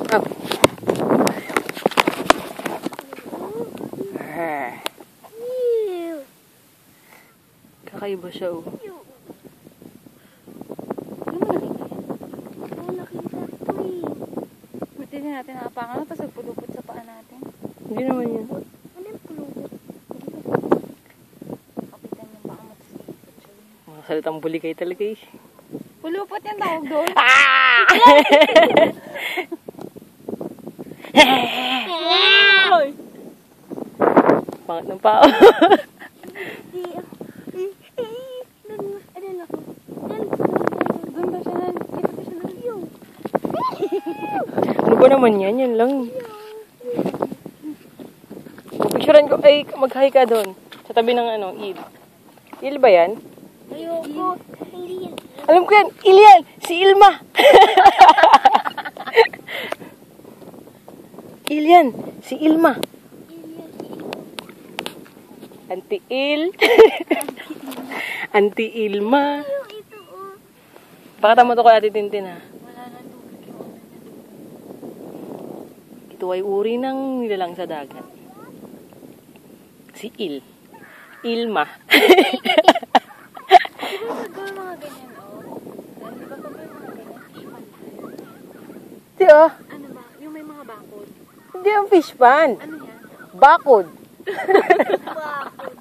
Up. Kakaiba siya, oh. Buti din natin nakapangan, tapos nagpulupot sa paa natin. Hindi naman yun. Ano yung pulupot? Kapitan yung paa mo, tapos ikot siya. Mga salitang bulikay talaga eh. Pulupot yung tawag doon. Ah! Pangat ng pao. Doon ba siya nan? Dito ba siya nan? Ano ba naman yan? Yan lang. Picturean ko. Ay, mag-hi ka doon. Sa tabi ng ano, il. Il ba yan? Ayoko. Alam ko yan. Il yan. Si Ilma. Il yan. Si Ilma. Auntie Il. Auntie Ilma. Pakita mo to ko Ate Tintin, ha. Wala na tubig yung ano niya dito. Ito ay uri ng nilalang sa dagat. Si Il. Ilma. Di ba pag mga ganyan, oh? Di ba pag mga ganyan, fish pan? Di oh. Ano ba? Yung may mga bakod. Hindi ang fish pan. Ano yan? Bakod. Bakod.